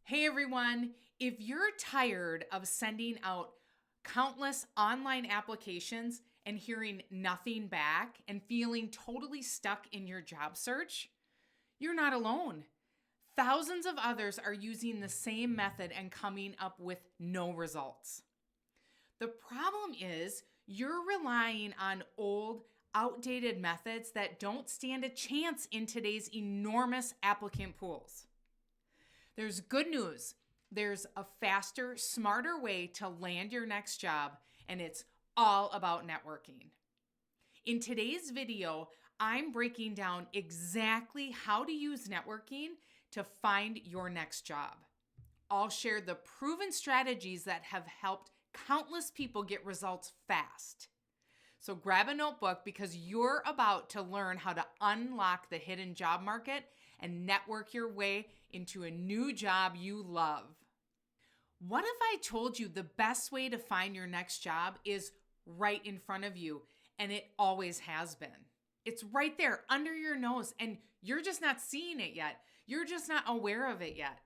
Hey everyone, if you're tired of sending out countless online applications and hearing nothing back and feeling totally stuck in your job search, you're not alone. Thousands of others are using the same method and coming up with no results. The problem is you're relying on old, outdated methods that don't stand a chance in today's enormous applicant pools. There's good news. There's a faster, smarter way to land your next job, and it's all about networking. In today's video, I'm breaking down exactly how to use networking to find your next job. I'll share the proven strategies that have helped countless people get results fast. So grab a notebook because you're about to learn how to unlock the hidden job market and network your way into a new job you love. What if I told you the best way to find your next job is right in front of you, and it always has been? It's right there under your nose, and you're just not seeing it yet. You're just not aware of it yet.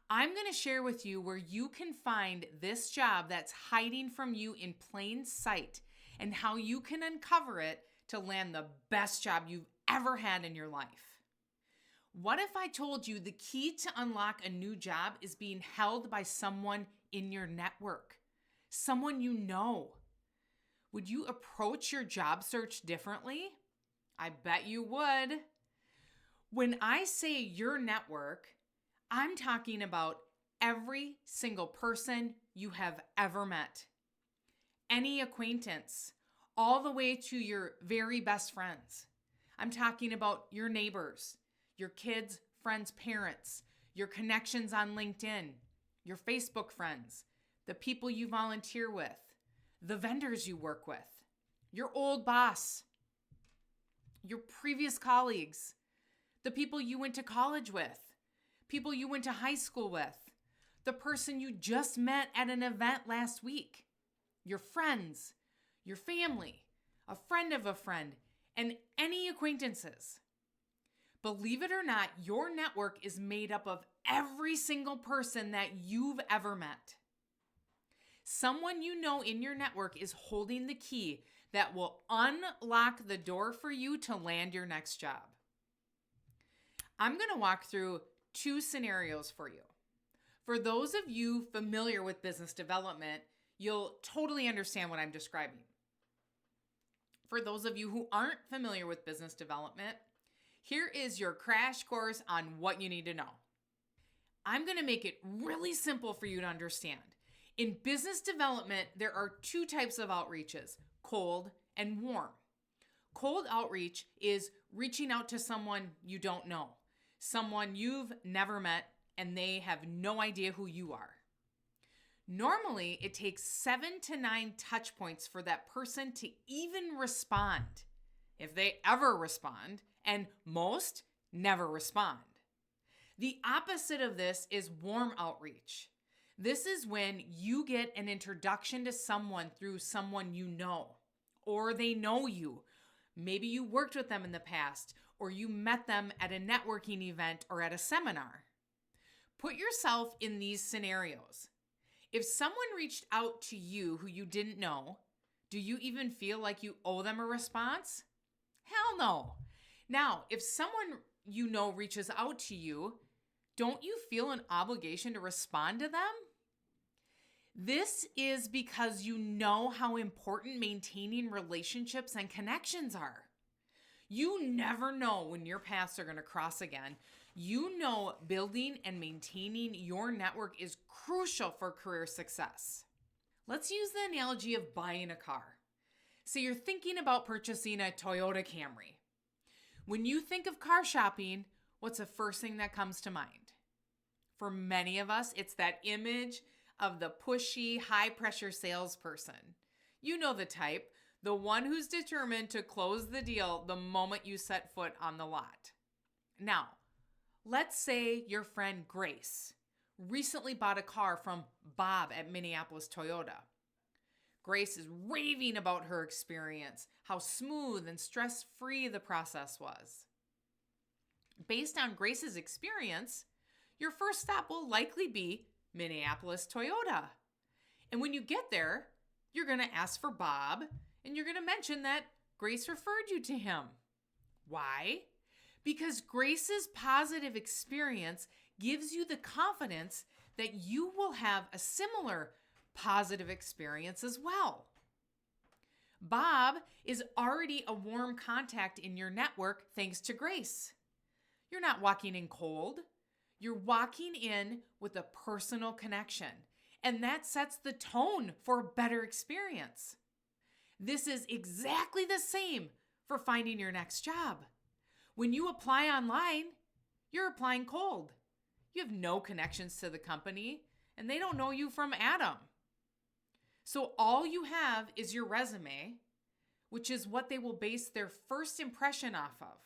I'm going to share with you where you can find this job that's hiding from you in plain sight and how you can uncover it to land the best job you've ever had in your life. What if I told you the key to unlock a new job is being held by someone in your network, someone you know? Would you approach your job search differently? I bet you would. When I say your network, I'm talking about every single person you have ever met. Any acquaintance, all the way to your very best friends. I'm talking about your neighbors, your kids' friends' parents, your connections on LinkedIn, your Facebook friends, the people you volunteer with, the vendors you work with, your old boss, your previous colleagues, the people you went to college with, people you went to high school with, the person you just met at an event last week, your friends, your family, a friend of a friend, and any acquaintances. Believe it or not, your network is made up of every single person that you've ever met. Someone you know in your network is holding the key that will unlock the door for you to land your next job. I'm going to walk through two scenarios for you. For those of you familiar with business development, you'll totally understand what I'm describing. For those of you who aren't familiar with business development, here is your crash course on what you need to know. I'm going to make it really simple for you to understand. In business development, there are two types of outreaches, cold and warm. Cold outreach is reaching out to someone you don't know, someone you've never met, and they have no idea who you are. Normally, it takes 7 to 9 touch points for that person to even respond, if they ever respond, and most never respond. The opposite of this is warm outreach. This is when you get an introduction to someone through someone you know, or they know you. Maybe you worked with them in the past, or you met them at a networking event or at a seminar. Put yourself in these scenarios. If someone reached out to you who you didn't know, do you even feel like you owe them a response? Hell no. Now, if someone you know reaches out to you, don't you feel an obligation to respond to them? This is because you know how important maintaining relationships and connections are. You never know when your paths are going to cross again. You know building and maintaining your network is crucial for career success. Let's use the analogy of buying a car. So you're thinking about purchasing a Toyota Camry. When you think of car shopping, what's the first thing that comes to mind? For many of us, it's that image of the pushy, high-pressure salesperson. You know the type, the one who's determined to close the deal the moment you set foot on the lot. Now, let's say your friend Grace recently bought a car from Bob at Minneapolis Toyota. Grace is raving about her experience, how smooth and stress-free the process was. Based on Grace's experience, your first stop will likely be Minneapolis Toyota. And when you get there, you're going to ask for Bob, and you're going to mention that Grace referred you to him. Why? Because Grace's positive experience gives you the confidence that you will have a similar positive experience as well. Bob is already a warm contact in your network thanks to Grace. You're not walking in cold. You're walking in with a personal connection, and that sets the tone for a better experience. This is exactly the same for finding your next job. When you apply online, you're applying cold. You have no connections to the company, and they don't know you from Adam. So all you have is your resume, which is what they will base their first impression off of.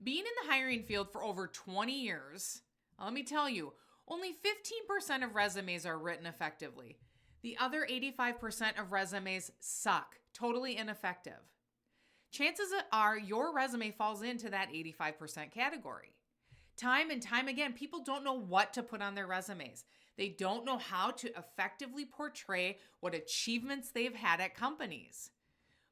Being in the hiring field for over 20 years, let me tell you, only 15% of resumes are written effectively. The other 85% of resumes suck, totally ineffective. Chances are your resume falls into that 85% category. Time and time again, people don't know what to put on their resumes. They don't know how to effectively portray what achievements they've had at companies.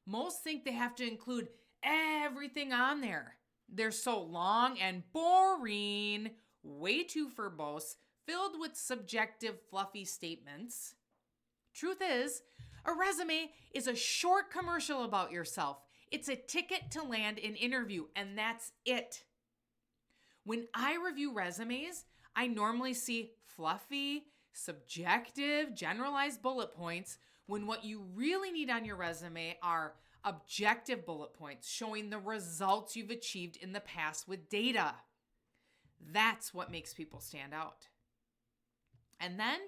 Most think they have to include everything on there. They're so long and boring, way too verbose, filled with subjective, fluffy statements. Truth is, a resume is a short commercial about yourself. It's a ticket to land an interview, and that's it. When I review resumes, I normally see fluffy, subjective, generalized bullet points when what you really need on your resume are objective bullet points showing the results you've achieved in the past with data. That's what makes people stand out. And then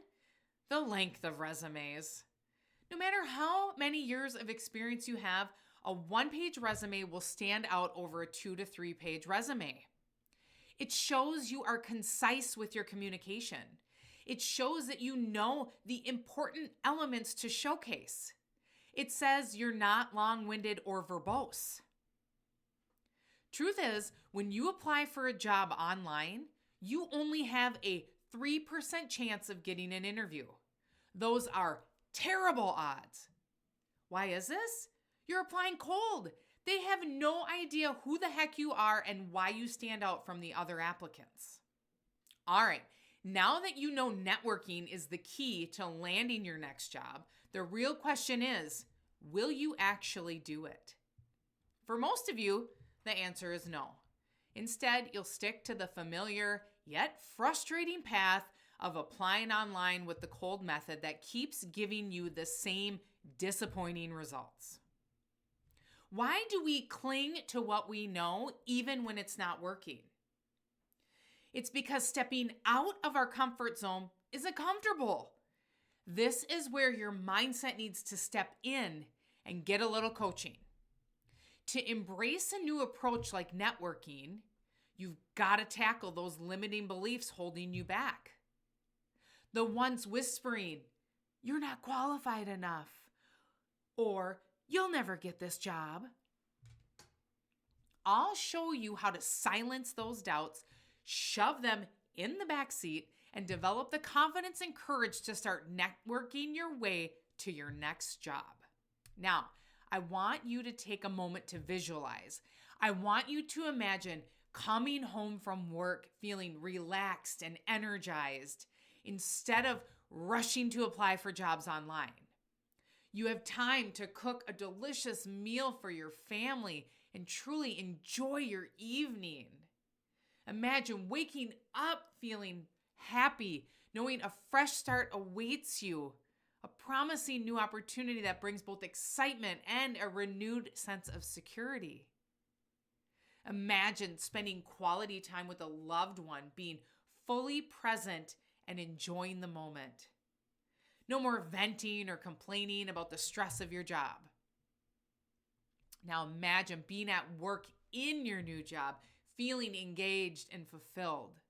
the length of resumes. No matter how many years of experience you have, a one-page resume will stand out over a 2 to 3 page resume. It shows you are concise with your communication. It shows that you know the important elements to showcase. It says you're not long-winded or verbose. Truth is, when you apply for a job online, you only have a 3% chance of getting an interview. Those are terrible odds. Why is this? You're applying cold. They have no idea who the heck you are and why you stand out from the other applicants. All right, now that you know networking is the key to landing your next job, the real question is, will you actually do it? For most of you, the answer is no. Instead, you'll stick to the familiar yet frustrating path of applying online with the cold method that keeps giving you the same disappointing results. Why do we cling to what we know even when it's not working? It's because stepping out of our comfort zone is uncomfortable. This is where your mindset needs to step in and get a little coaching. To embrace a new approach like networking, you've got to tackle those limiting beliefs holding you back. The ones whispering, "You're not qualified enough," or "You'll never get this job." I'll show you how to silence those doubts, shove them in the back seat, and develop the confidence and courage to start networking your way to your next job. Now, I want you to take a moment to visualize. I want you to imagine coming home from work feeling relaxed and energized instead of rushing to apply for jobs online. You have time to cook a delicious meal for your family and truly enjoy your evening. Imagine waking up feeling happy, knowing a fresh start awaits you, a promising new opportunity that brings both excitement and a renewed sense of security. Imagine spending quality time with a loved one, being fully present and enjoying the moment. No more venting or complaining about the stress of your job. Now imagine being at work in your new job, feeling engaged and fulfilled.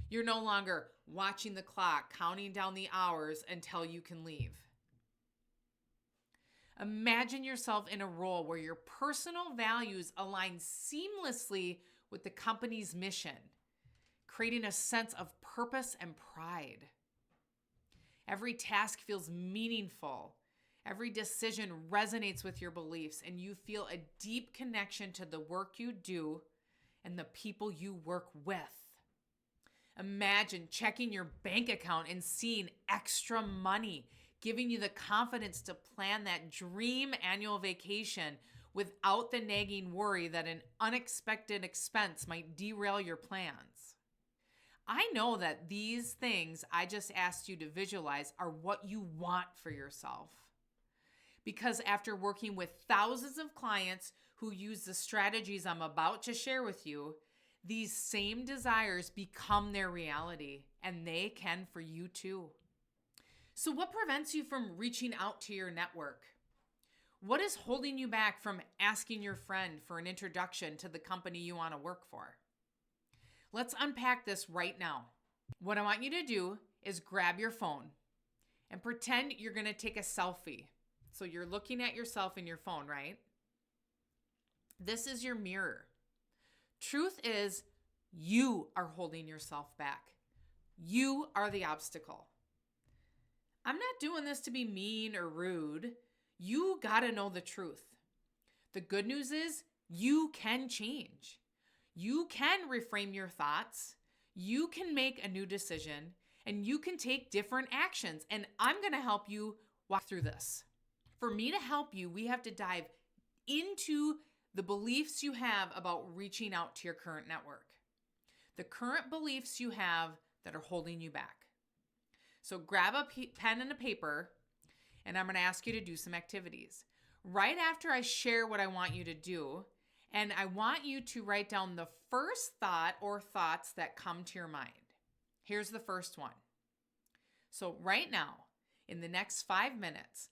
You're no longer watching the clock, counting down the hours until you can leave. Imagine yourself in a role where your personal values align seamlessly with the company's mission, creating a sense of purpose and pride. Every task feels meaningful. Every decision resonates with your beliefs, and you feel a deep connection to the work you do and the people you work with. Imagine checking your bank account and seeing extra money, giving you the confidence to plan that dream annual vacation without the nagging worry that an unexpected expense might derail your plans. I know that these things I just asked you to visualize are what you want for yourself. Because after working with thousands of clients who use the strategies I'm about to share with you, these same desires become their reality, and they can for you too. So what prevents you from reaching out to your network? What is holding you back from asking your friend for an introduction to the company you want to work for? Let's unpack this right now. What I want you to do is grab your phone and pretend you're going to take a selfie. So you're looking at yourself in your phone, right? This is your mirror. Truth is, you are holding yourself back. You are the obstacle. I'm not doing this to be mean or rude. You got to know the truth. The good news is you can change. You can reframe your thoughts. You can make a new decision, and you can take different actions. And I'm going to help you walk through this. For me to help you, we have to dive into the beliefs you have about reaching out to your current network. The current beliefs you have that are holding you back. So grab a pen and a paper, and I'm going to ask you to do some activities. Right after I share what I want you to do, and I want you to write down the first thought or thoughts that come to your mind. Here's the first one. So right now, in the next 5 minutes,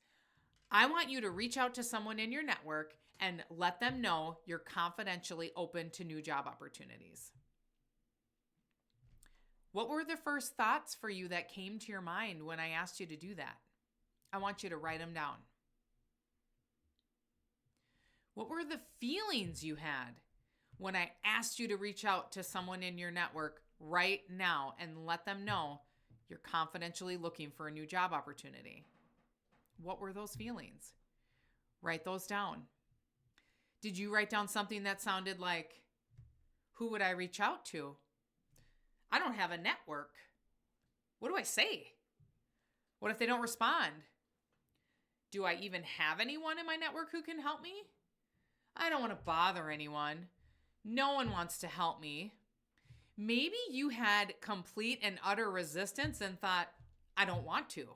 I want you to reach out to someone in your network and let them know you're confidentially open to new job opportunities. What were the first thoughts for you that came to your mind when I asked you to do that? I want you to write them down. What were the feelings you had when I asked you to reach out to someone in your network right now and let them know you're confidentially looking for a new job opportunity? What were those feelings? Write those down. Did you write down something that sounded like, who would I reach out to? I don't have a network. What do I say? What if they don't respond? Do I even have anyone in my network who can help me? I don't want to bother anyone. No one wants to help me. Maybe you had complete and utter resistance and thought, I don't want to.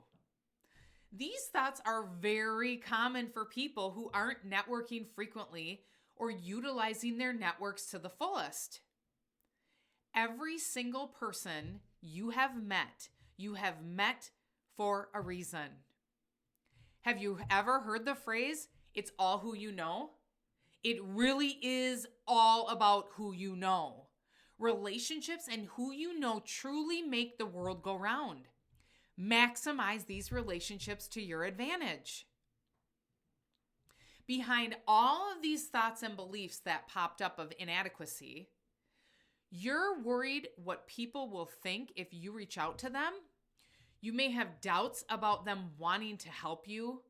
These thoughts are very common for people who aren't networking frequently or utilizing their networks to the fullest. Every single person you have met for a reason. Have you ever heard the phrase, it's all who you know? It really is all about who you know. Relationships and who you know truly make the world go round. Maximize these relationships to your advantage. Behind all of these thoughts and beliefs that popped up of inadequacy, you're worried what people will think if you reach out to them. You may have doubts about them wanting to help you.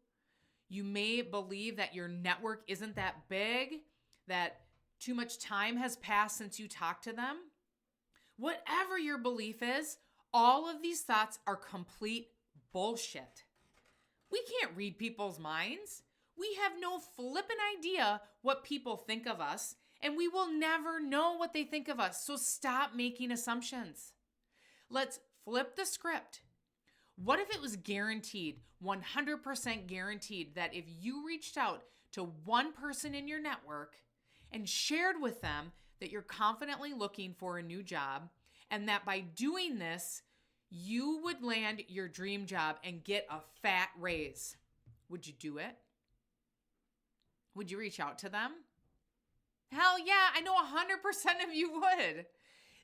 You may believe that your network isn't that big, that too much time has passed since you talked to them. Whatever your belief is, all of these thoughts are complete bullshit. We can't read people's minds. We have no flippin' idea what people think of us, and we will never know what they think of us. So stop making assumptions. Let's flip the script. What if it was guaranteed, 100% guaranteed, that if you reached out to one person in your network and shared with them that you're confidently looking for a new job, and that by doing this, you would land your dream job and get a fat raise? Would you do it? Would you reach out to them? Hell yeah, I know 100% of you would.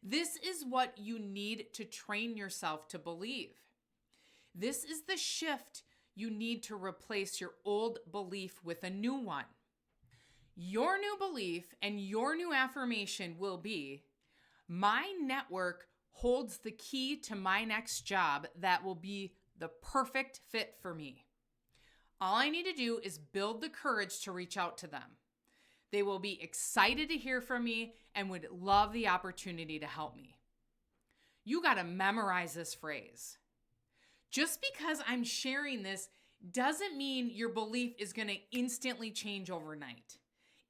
This is what you need to train yourself to believe. This is the shift you need to replace your old belief with a new one. Your new belief and your new affirmation will be, my network holds the key to my next job that will be the perfect fit for me. All I need to do is build the courage to reach out to them. They will be excited to hear from me and would love the opportunity to help me. You got to memorize this phrase. Just because I'm sharing this doesn't mean your belief is going to instantly change overnight.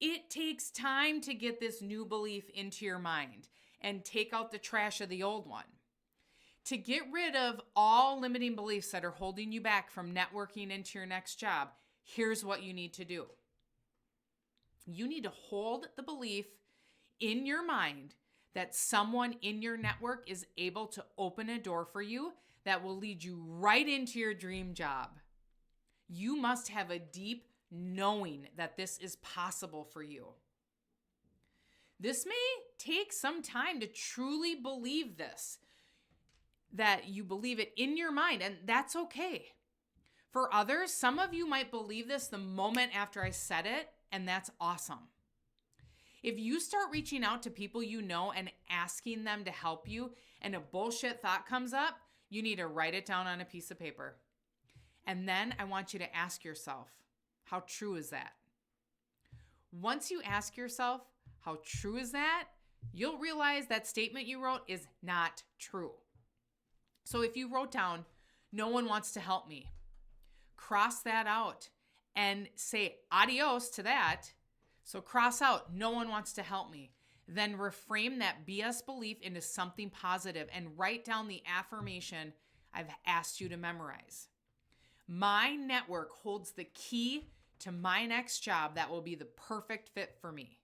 It takes time to get this new belief into your mind and take out the trash of the old one. To get rid of all limiting beliefs that are holding you back from networking into your next job, here's what you need to do. You need to hold the belief in your mind that someone in your network is able to open a door for you that will lead you right into your dream job. You must have a deep knowing that this is possible for you. This may take some time to truly believe this, that you believe it in your mind, and that's okay. For others, some of you might believe this the moment after I said it, and that's awesome. If you start reaching out to people you know and asking them to help you, and a bullshit thought comes up, you need to write it down on a piece of paper. And then I want you to ask yourself, how true is that? Once you ask yourself, how true is that? You'll realize that statement you wrote is not true. So if you wrote down, no one wants to help me, cross that out and say adios to that. So cross out, no one wants to help me. Then reframe that BS belief into something positive and write down the affirmation I've asked you to memorize. My network holds the key to my next job that will be the perfect fit for me.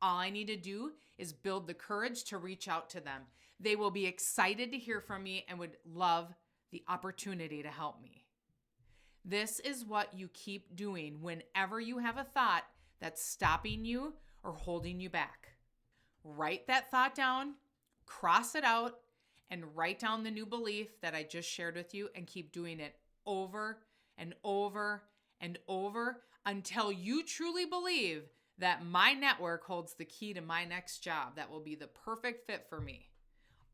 All I need to do is build the courage to reach out to them. They will be excited to hear from me and would love the opportunity to help me. This is what you keep doing whenever you have a thought that's stopping you or holding you back. Write that thought down, cross it out, and write down the new belief that I just shared with you and keep doing it over and over and over until you truly believe that my network holds the key to my next job that will be the perfect fit for me.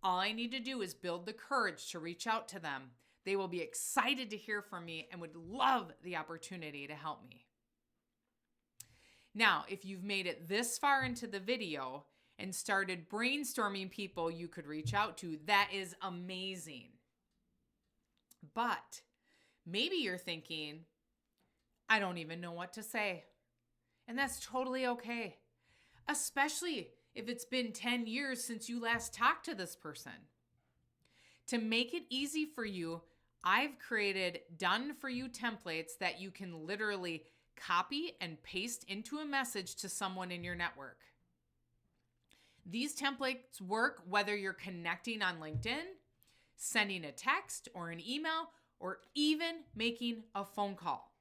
All I need to do is build the courage to reach out to them. They will be excited to hear from me and would love the opportunity to help me. Now, if you've made it this far into the video and started brainstorming people you could reach out to, that is amazing. But maybe you're thinking, I don't even know what to say. And that's totally okay, especially if it's been 10 years since you last talked to this person. To make it easy for you, I've created done-for-you templates that you can literally copy and paste into a message to someone in your network. These templates work whether you're connecting on LinkedIn, sending a text or an email, or even making a phone call.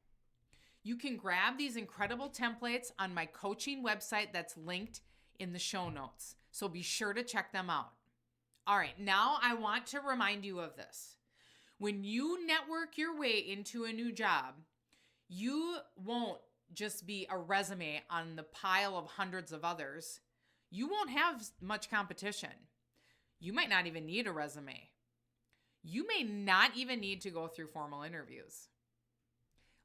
You can grab these incredible templates on my coaching website that's linked in the show notes, so be sure to check them out. All right, now I want to remind you of this. When you network your way into a new job, you won't just be a resume on the pile of hundreds of others. You won't have much competition. You might not even need a resume. You may not even need to go through formal interviews.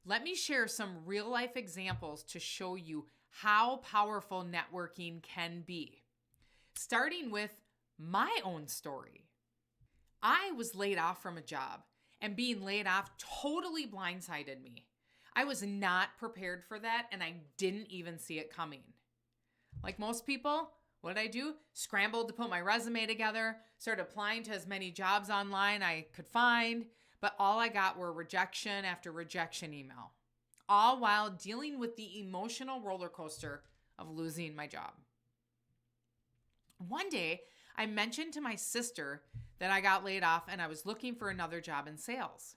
Let me share some real-life examples to show you how powerful networking can be. Starting with my own story. I was laid off from a job, and being laid off totally blindsided me. I was not prepared for that, and I didn't even see it coming. Like most people, what did I do? Scrambled to put my resume together, started applying to as many jobs online I could find, but all I got were rejection after rejection email, all while dealing with the emotional roller coaster of losing my job. One day, I mentioned to my sister that I got laid off and I was looking for another job in sales.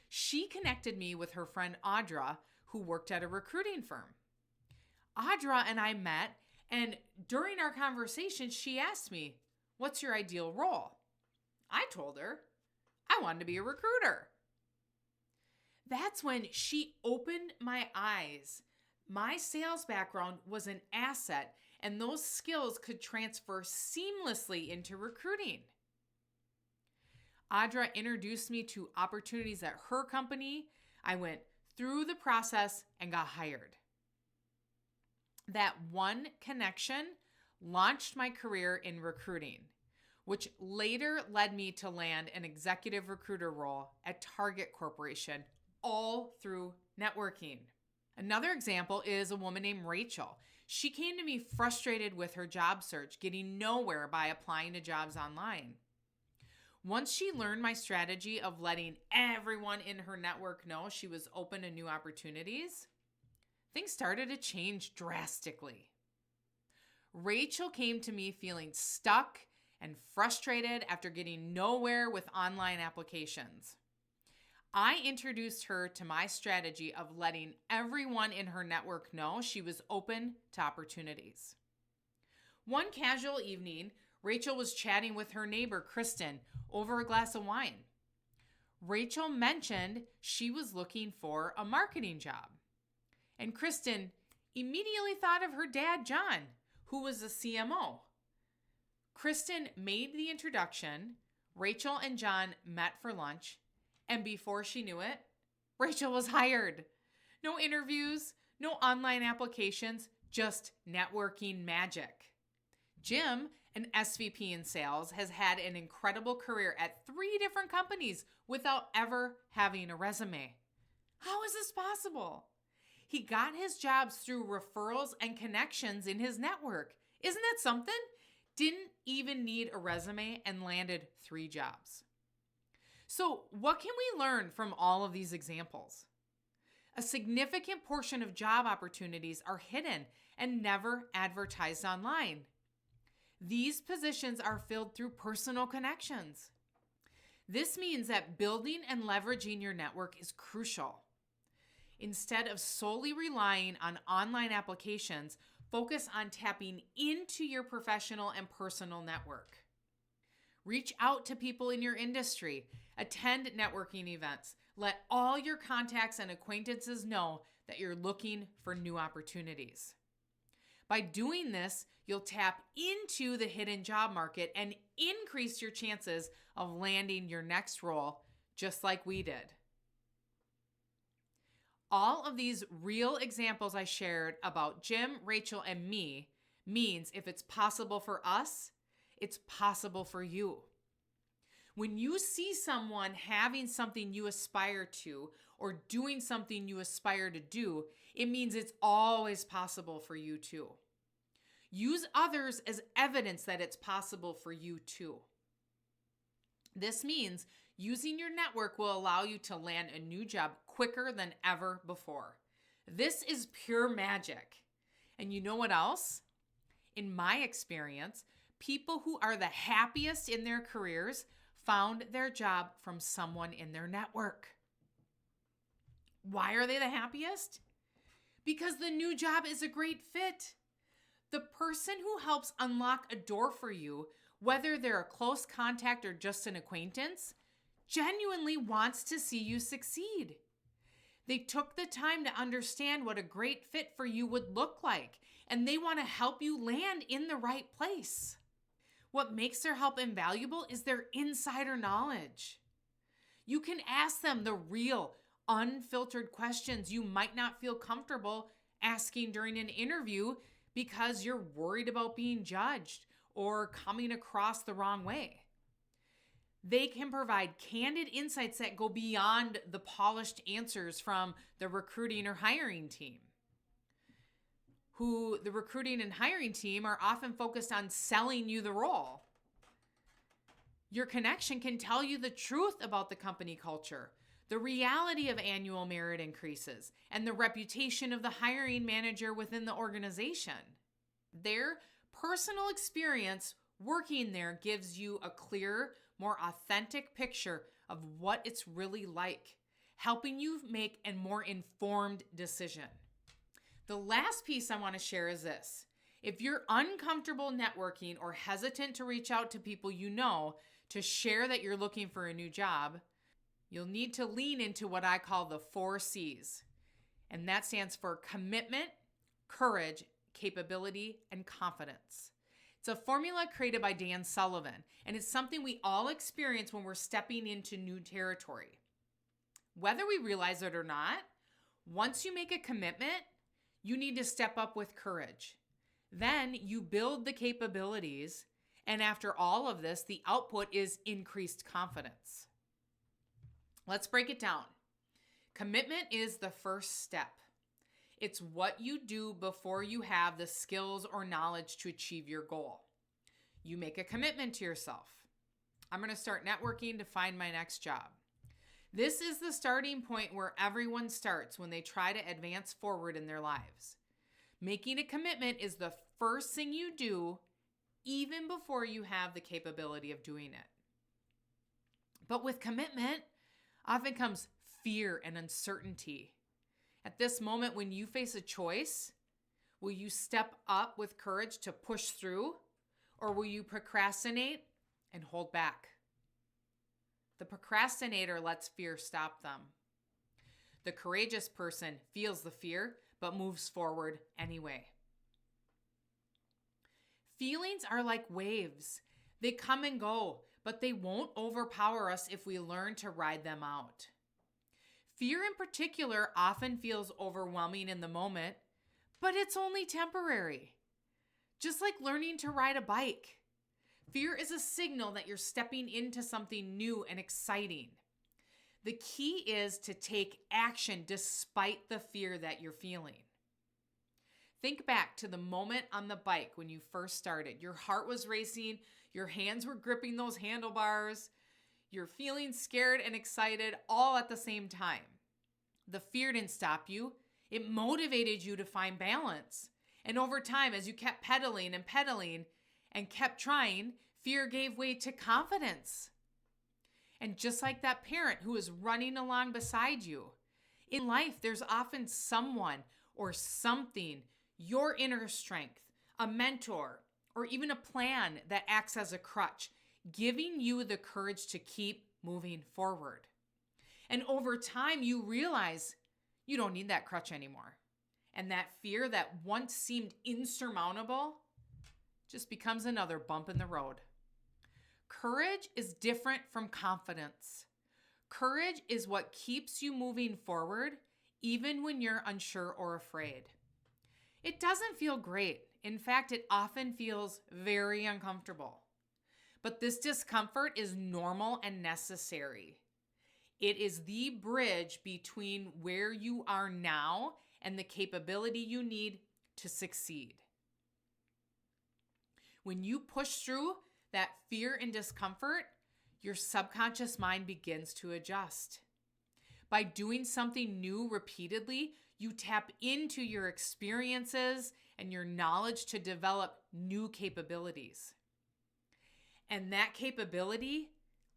She connected me with her friend Audra, who worked at a recruiting firm. Audra and I met, and during our conversation, she asked me, "What's your ideal role?" I told her I wanted to be a recruiter. That's when she opened my eyes. My sales background was an asset, and those skills could transfer seamlessly into recruiting. Audra introduced me to opportunities at her company. I went through the process and got hired. That one connection launched my career in recruiting, which later led me to land an executive recruiter role at Target Corporation, all through networking. Another example is a woman named Rachel. She came to me frustrated with her job search, getting nowhere by applying to jobs online. Once she learned my strategy of letting everyone in her network know she was open to new opportunities, things started to change drastically. Rachel came to me feeling stuck and frustrated after getting nowhere with online applications. I introduced her to my strategy of letting everyone in her network know she was open to opportunities. One casual evening, Rachel was chatting with her neighbor, Kristen, over a glass of wine. Rachel mentioned she was looking for a marketing job. And Kristen immediately thought of her dad, John, who was a CMO. Kristen made the introduction. Rachel and John met for lunch. And before she knew it, Rachel was hired. No interviews, no online applications, just networking magic. Jim, an SVP in sales, has had an incredible career at 3 different companies without ever having a resume. How is this possible? He got his jobs through referrals and connections in his network. Isn't that something? Didn't even need a resume and landed 3 jobs. So, what can we learn from all of these examples? A significant portion of job opportunities are hidden and never advertised online. These positions are filled through personal connections. This means that building and leveraging your network is crucial. Instead of solely relying on online applications, focus on tapping into your professional and personal network. Reach out to people in your industry. Attend networking events. Let all your contacts and acquaintances know that you're looking for new opportunities. By doing this, you'll tap into the hidden job market and increase your chances of landing your next role, just like we did. All of these real examples I shared about Jim, Rachel, and me means if it's possible for us, it's possible for you. When you see someone having something you aspire to or doing something you aspire to do, it means it's always possible for you too. Use others as evidence that it's possible for you too. This means using your network will allow you to land a new job quicker than ever before. This is pure magic. And you know what else? In my experience, people who are the happiest in their careers found their job from someone in their network. Why are they the happiest? Because the new job is a great fit. The person who helps unlock a door for you, whether they're a close contact or just an acquaintance, genuinely wants to see you succeed. They took the time to understand what a great fit for you would look like, and they want to help you land in the right place. What makes their help invaluable is their insider knowledge. You can ask them the real, unfiltered questions you might not feel comfortable asking during an interview because you're worried about being judged or coming across the wrong way. They can provide candid insights that go beyond the polished answers from the recruiting or hiring team. The recruiting and hiring team are often focused on selling you the role. Your connection can tell you the truth about the company culture, the reality of annual merit increases, and the reputation of the hiring manager within the organization. Their personal experience working there gives you a clear, more authentic picture of what it's really like, helping you make a more informed decision. The last piece I want to share is this. If you're uncomfortable networking or hesitant to reach out to people you know to share that you're looking for a new job, you'll need to lean into what I call the 4 C's. And that stands for commitment, courage, capability, and confidence. It's a formula created by Dan Sullivan, and it's something we all experience when we're stepping into new territory. Whether we realize it or not, once you make a commitment, you need to step up with courage. Then you build the capabilities, and after all of this, the output is increased confidence. Let's break it down. Commitment is the first step. It's what you do before you have the skills or knowledge to achieve your goal. You make a commitment to yourself. I'm going to start networking to find my next job. This is the starting point where everyone starts when they try to advance forward in their lives. Making a commitment is the first thing you do even before you have the capability of doing it. But with commitment often comes fear and uncertainty. At this moment, when you face a choice, will you step up with courage to push through, or will you procrastinate and hold back? The procrastinator lets fear stop them. The courageous person feels the fear, but moves forward anyway. Feelings are like waves. They come and go, but they won't overpower us if we learn to ride them out. Fear in particular often feels overwhelming in the moment, but it's only temporary. Just like learning to ride a bike. Fear is a signal that you're stepping into something new and exciting. The key is to take action despite the fear that you're feeling. Think back to the moment on the bike when you first started. Your heart was racing, your hands were gripping those handlebars, you're feeling scared and excited all at the same time. The fear didn't stop you. It motivated you to find balance. And over time, as you kept pedaling and kept trying, fear gave way to confidence. And just like that parent who is running along beside you, in life, there's often someone or something, your inner strength, a mentor, or even a plan that acts as a crutch, giving you the courage to keep moving forward. And over time, you realize you don't need that crutch anymore. And that fear that once seemed insurmountable just becomes another bump in the road. Courage is different from confidence. Courage is what keeps you moving forward, even when you're unsure or afraid. It doesn't feel great. In fact, it often feels very uncomfortable. But this discomfort is normal and necessary. It is the bridge between where you are now and the capability you need to succeed. When you push through that fear and discomfort, your subconscious mind begins to adjust. By doing something new repeatedly, you tap into your experiences and your knowledge to develop new capabilities. And that capability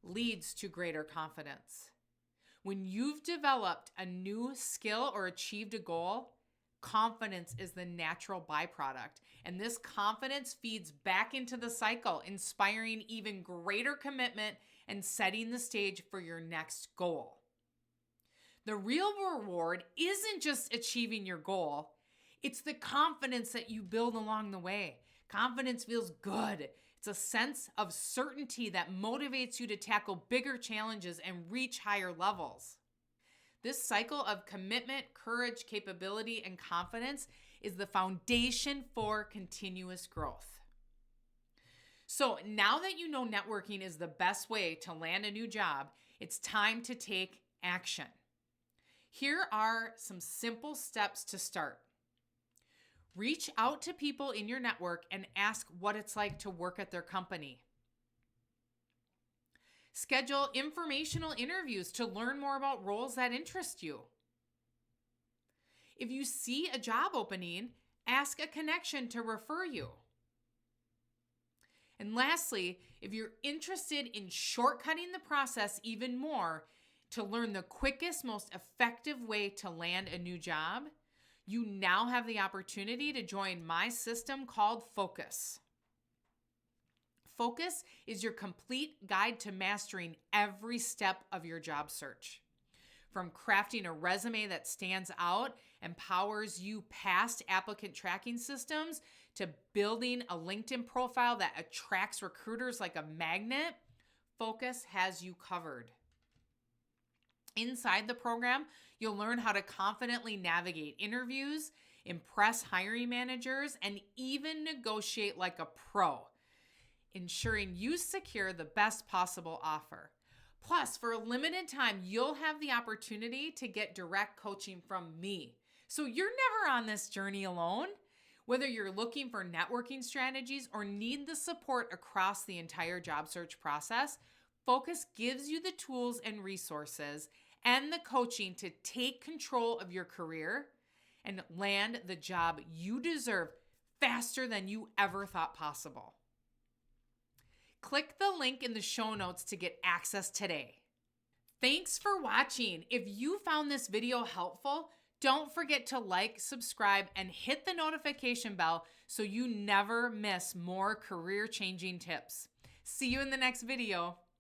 leads to greater confidence. When you've developed a new skill or achieved a goal, confidence is the natural byproduct. And this confidence feeds back into the cycle, inspiring even greater commitment and setting the stage for your next goal. The real reward isn't just achieving your goal, it's the confidence that you build along the way. Confidence feels good. It's a sense of certainty that motivates you to tackle bigger challenges and reach higher levels. This cycle of commitment, courage, capability, and confidence is the foundation for continuous growth. So now that you know networking is the best way to land a new job, it's time to take action. Here are some simple steps to start. Reach out to people in your network and ask what it's like to work at their company. Schedule informational interviews to learn more about roles that interest you. If you see a job opening, ask a connection to refer you. And lastly, if you're interested in shortcutting the process even more to learn the quickest, most effective way to land a new job, you now have the opportunity to join my system called Focus. Focus is your complete guide to mastering every step of your job search. From crafting a resume that stands out and powers you past applicant tracking systems to building a LinkedIn profile that attracts recruiters like a magnet, Focus has you covered. Inside the program, you'll learn how to confidently navigate interviews, impress hiring managers, and even negotiate like a pro, ensuring you secure the best possible offer. Plus, for a limited time, you'll have the opportunity to get direct coaching from me. So you're never on this journey alone. Whether you're looking for networking strategies or need the support across the entire job search process, Focus gives you the tools and resources and the coaching to take control of your career and land the job you deserve faster than you ever thought possible. Click the link in the show notes to get access today. Thanks for watching. If you found this video helpful, don't forget to like, subscribe, and hit the notification bell so you never miss more career-changing tips. See you in the next video.